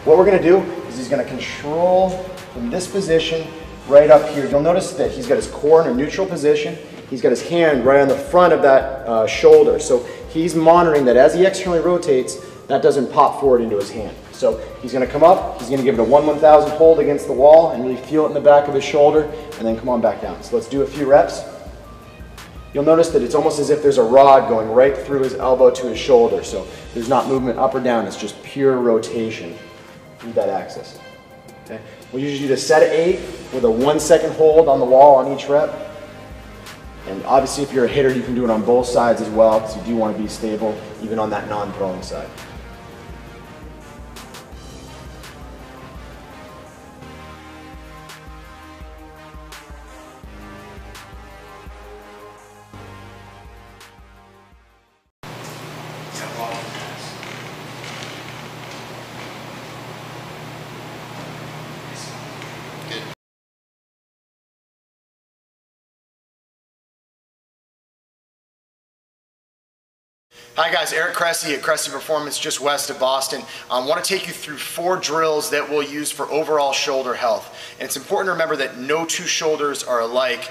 What we're going to do is he's going to control from this position right up here. You'll notice that he's got his core in a neutral position. He's got his hand right on the front of that shoulder. So he's monitoring that as he externally rotates, that doesn't pop forward into his hand. So he's going to come up, he's going to give it a 1/1000 hold against the wall and really feel it in the back of his shoulder, and then come on back down. So let's do a few reps. You'll notice that it's almost as if there's a rod going right through his elbow to his shoulder. So there's not movement up or down, it's just pure rotation through that axis. Okay? We'll usually do the set of 8 with a 1-second hold on the wall on each rep. And obviously if you're a hitter, you can do it on both sides as well, because you do want to be stable even on that non-throwing side. Hi guys, Eric Cressy at Cressy Performance just west of Boston. I want to take you through 4 drills that we'll use for overall shoulder health. And it's important to remember that no 2 shoulders are alike,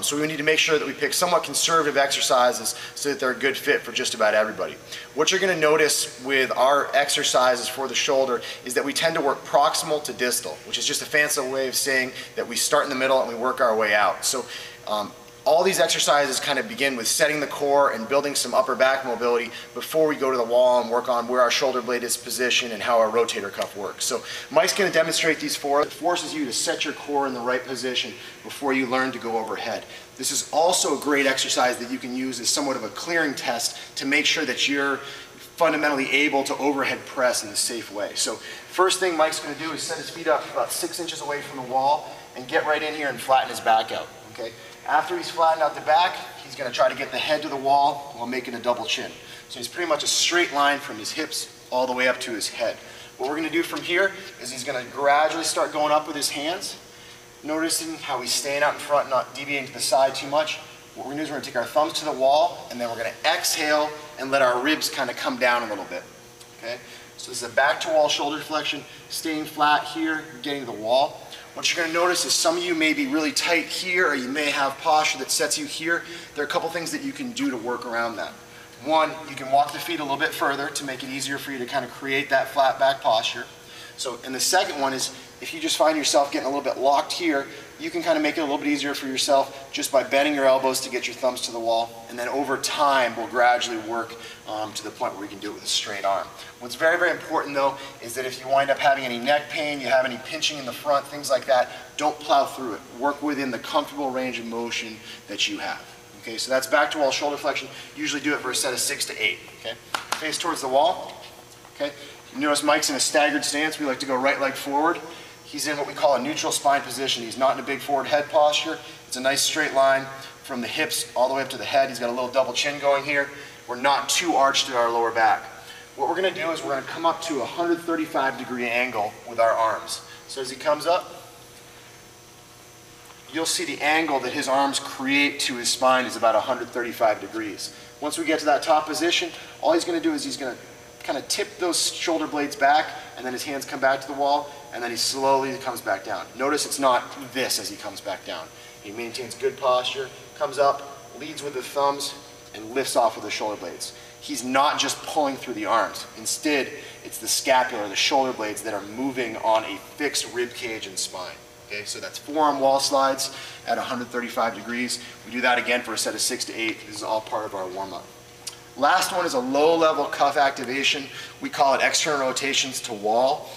so we need to make sure that we pick somewhat conservative exercises so that they're a good fit for just about everybody. What you're going to notice with our exercises for the shoulder is that we tend to work proximal to distal, which is just a fancy way of saying that we start in the middle and we work our way out. So all these exercises kind of begin with setting the core and building some upper back mobility before we go to the wall and work on where our shoulder blade is positioned and how our rotator cuff works. So Mike's going to demonstrate these 4. It forces you to set your core in the right position before you learn to go overhead. This is also a great exercise that you can use as somewhat of a clearing test to make sure that you're fundamentally able to overhead press in a safe way. So first thing Mike's going to do is set his feet up about 6 inches away from the wall and get right in here and flatten his back out. Okay? After he's flattened out the back, he's going to try to get the head to the wall while making a double chin. So he's pretty much a straight line from his hips all the way up to his head. What we're going to do from here is he's going to gradually start going up with his hands, noticing how he's staying out in front, not deviating to the side too much. What we're going to do is we're going to take our thumbs to the wall, and then we're going to exhale and let our ribs kind of come down a little bit. Okay? So this is a back to wall shoulder flexion, staying flat here, getting to the wall. What you're going to notice is some of you may be really tight here, or you may have posture that sets you here. There are a couple things that you can do to work around that. One, you can walk the feet a little bit further to make it easier for you to kind of create that flat back posture. So, and the second one is, if you just find yourself getting a little bit locked here, you can kind of make it a little bit easier for yourself just by bending your elbows to get your thumbs to the wall, and then over time we'll gradually work to the point where we can do it with a straight arm. What's very, very important though is that if you wind up having any neck pain, you have any pinching in the front, things like that, don't plow through it. Work within the comfortable range of motion that you have. Okay, so that's back to wall shoulder flexion. Usually do it for a set of 6 to 8. Okay, face towards the wall. Okay, you notice Mike's in a staggered stance. We like to go right leg forward. He's in what we call a neutral spine position. He's not in a big forward head posture. It's a nice straight line from the hips all the way up to the head. He's got a little double chin going here. We're not too arched at our lower back. What we're going to do is we're going to come up to a 135-degree angle with our arms. So as he comes up, you'll see the angle that his arms create to his spine is about 135 degrees. Once we get to that top position, all he's going to do is he's going to kind of tip those shoulder blades back, and then his hands come back to the wall, and then he slowly comes back down. Notice it's not this as he comes back down. He maintains good posture, comes up, leads with the thumbs, and lifts off with the shoulder blades. He's not just pulling through the arms. Instead, it's the scapula, the shoulder blades that are moving on a fixed rib cage and spine. Okay, so that's forearm wall slides at 135 degrees. We do that again for a set of 6 to 8. This is all part of our warm-up. Last one is a low-level cuff activation. We call it external rotations to wall.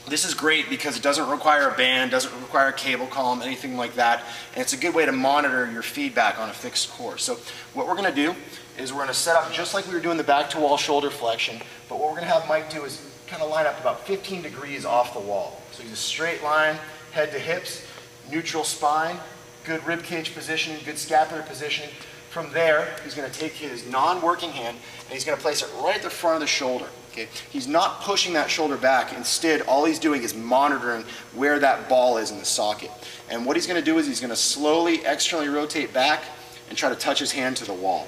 This is great because it doesn't require a band, doesn't require a cable column, anything like that, and it's a good way to monitor your feedback on a fixed core. So what we're going to do is we're going to set up just like we were doing the back to wall shoulder flexion, but what we're going to have Mike do is kind of line up about 15 degrees off the wall. So he's a straight line, head to hips, neutral spine, good rib cage positioning, good scapular positioning. From there, he's going to take his non-working hand and he's going to place it right at the front of the shoulder. Okay? He's not pushing that shoulder back. Instead, all he's doing is monitoring where that ball is in the socket. And what he's going to do is he's going to slowly externally rotate back and try to touch his hand to the wall.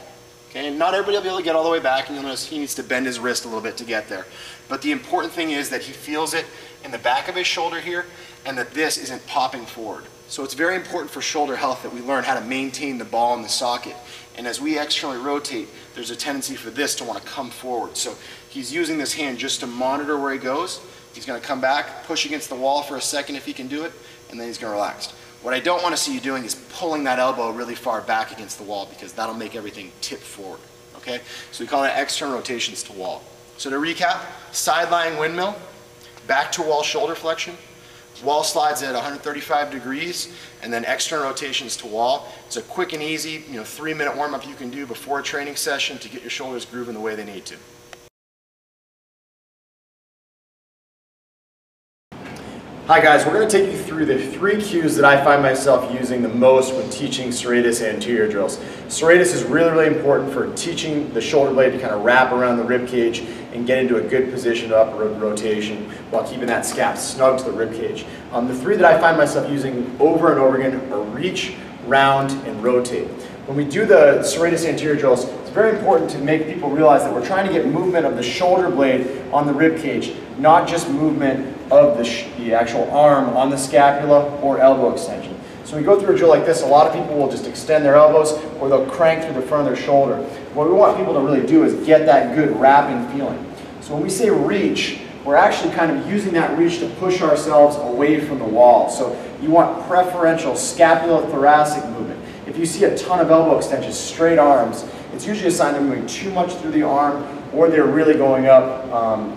Okay, and not everybody will be able to get all the way back, and you'll notice he needs to bend his wrist a little bit to get there. But the important thing is that he feels it in the back of his shoulder here, and that this isn't popping forward. So it's very important for shoulder health that we learn how to maintain the ball in the socket. And as we externally rotate, there's a tendency for this to want to come forward. So he's using this hand just to monitor where he goes. He's going to come back, push against the wall for a second if he can do it, and then he's going to relax. What I don't want to see you doing is pulling that elbow really far back against the wall, because that'll make everything tip forward, okay? So we call that external rotations to wall. So to recap, side lying windmill, back to wall shoulder flexion, wall slides at 135 degrees, and then external rotations to wall. It's a quick and easy, 3-minute warm-up you can do before a training session to get your shoulders grooving the way they need to. Hi guys, we're going to take you through the 3 cues that I find myself using the most when teaching serratus anterior drills. Serratus is really, really important for teaching the shoulder blade to kind of wrap around the rib cage and get into a good position of upward rotation while keeping that scap snug to the rib cage. The 3 that I find myself using over and over again are reach, round, and rotate. When we do the serratus anterior drills, it's very important to make people realize that we're trying to get movement of the shoulder blade on the rib cage, not just movement of the actual arm on the scapula or elbow extension. So when we go through a drill like this, a lot of people will just extend their elbows or they'll crank through the front of their shoulder. What we want people to really do is get that good wrapping feeling. So when we say reach, we're actually kind of using that reach to push ourselves away from the wall. So you want preferential scapulothoracic movement. If you see a ton of elbow extensions, straight arms, it's usually a sign they're moving too much through the arm, or they're really going up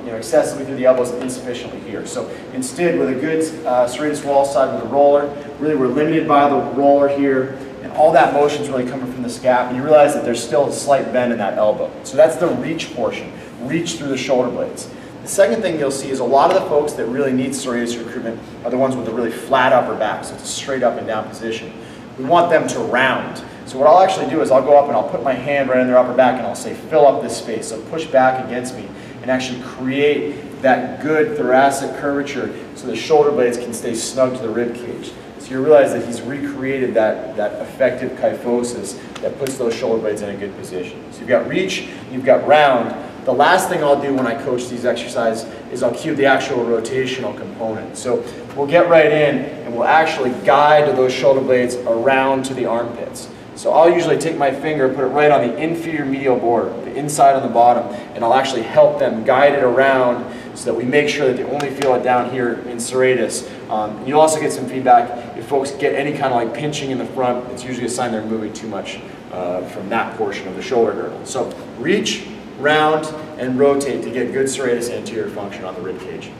excessively through the elbows and insufficiently here. So instead, with a good serratus wall slide with a roller, really we're limited by the roller here, and all that motion is really coming from the scap, and you realize that there's still a slight bend in that elbow. So that's the reach portion, reach through the shoulder blades. The second thing you'll see is a lot of the folks that really need serratus recruitment are the ones with a really flat upper back, so it's a straight up and down position. We want them to round. So what I'll actually do is I'll go up and I'll put my hand right in their upper back and I'll say, fill up this space. So push back against me and actually create that good thoracic curvature so the shoulder blades can stay snug to the rib cage. So you realize that he's recreated that effective kyphosis that puts those shoulder blades in a good position. So you've got reach, you've got round. The last thing I'll do when I coach these exercises is I'll cue the actual rotational component. So we'll get right in and we'll actually guide those shoulder blades around to the armpits. So I'll usually take my finger, put it right on the inferior medial border, the inside on the bottom, and I'll actually help them guide it around so that we make sure that they only feel it down here in serratus. And you'll also get some feedback if folks get any kind of like pinching in the front. It's usually a sign they're moving too much from that portion of the shoulder girdle. So reach, round, and rotate to get good serratus anterior function on the rib cage.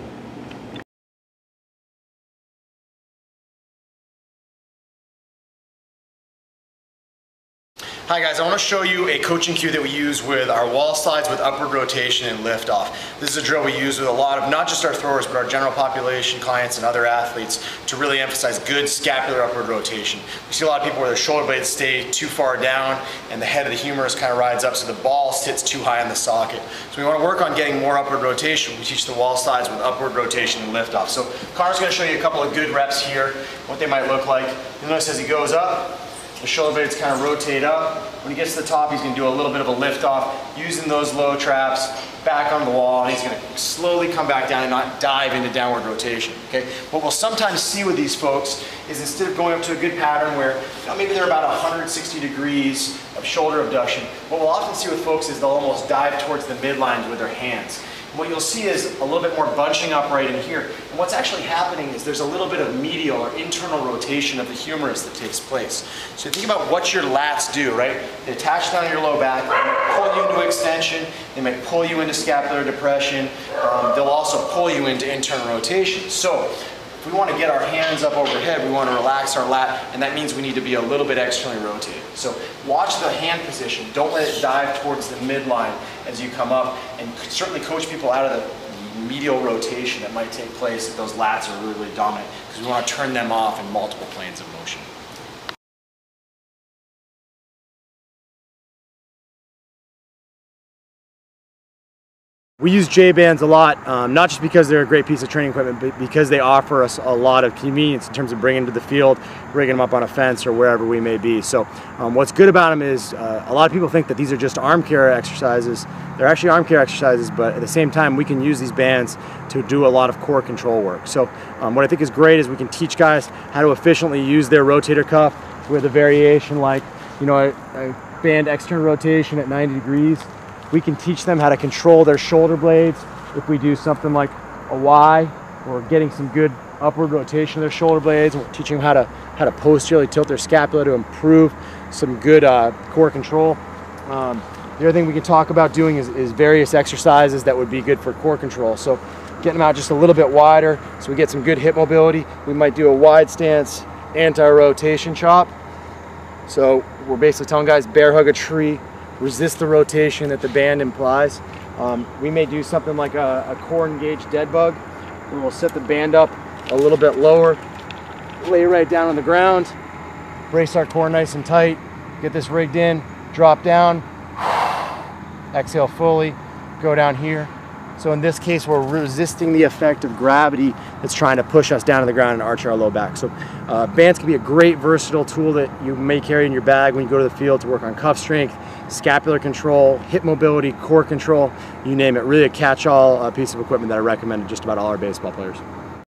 Hi guys, I want to show you a coaching cue that we use with our wall slides with upward rotation and lift off. This is a drill we use with a lot of, not just our throwers, but our general population clients and other athletes to really emphasize good scapular upward rotation. We see a lot of people where their shoulder blades stay too far down and the head of the humerus kind of rides up so the ball sits too high in the socket. So we want to work on getting more upward rotation. We teach the wall slides with upward rotation and lift off. So Connor's going to show you a couple of good reps here, what they might look like. You'll notice as he goes up, the shoulder blades kind of rotate up. When he gets to the top, he's going to do a little bit of a lift off using those low traps back on the wall, and he's going to slowly come back down and not dive into downward rotation. Okay? What we'll sometimes see with these folks is instead of going up to a good pattern where maybe they're about 160 degrees of shoulder abduction, what we'll often see with folks is they'll almost dive towards the midlines with their hands. What you'll see is a little bit more bunching up right in here. And what's actually happening is there's a little bit of medial or internal rotation of the humerus that takes place. So think about what your lats do, right? They attach down your low back, they might pull you into extension, they might pull you into scapular depression, they'll also pull you into internal rotation. So if we want to get our hands up overhead, we want to relax our lat, and that means we need to be a little bit externally rotated. So watch the hand position. Don't let it dive towards the midline as you come up, and certainly coach people out of the medial rotation that might take place if those lats are really, really dominant, because we want to turn them off in multiple planes of motion. We use J-bands a lot, not just because they're a great piece of training equipment, but because they offer us a lot of convenience in terms of bringing them to the field, rigging them up on a fence or wherever we may be. So what's good about them is a lot of people think that these are just arm care exercises. They're actually arm care exercises, but at the same time we can use these bands to do a lot of core control work. So what I think is great is we can teach guys how to efficiently use their rotator cuff with a variation like, you know, a band external rotation at 90 degrees. We can teach them how to control their shoulder blades if we do something like a Y, or getting some good upward rotation of their shoulder blades. And we're teaching them how to posteriorly tilt their scapula to improve some good core control. The other thing we can talk about doing is various exercises that would be good for core control. So getting them out just a little bit wider so we get some good hip mobility. We might do a wide stance anti-rotation chop. So we're basically telling guys bear hug a tree, resist the rotation that the band implies. We may do something like a core engaged dead bug, where we'll set the band up a little bit lower, lay right down on the ground, brace our core nice and tight, get this rigged in, drop down, exhale fully, go down here. So in this case, we're resisting the effect of gravity that's trying to push us down to the ground and arch our low back. So bands can be a great versatile tool that you may carry in your bag when you go to the field to work on cuff strength, scapular control, hip mobility, core control, you name it. Really a catch-all piece of equipment that I recommend to just about all our baseball players.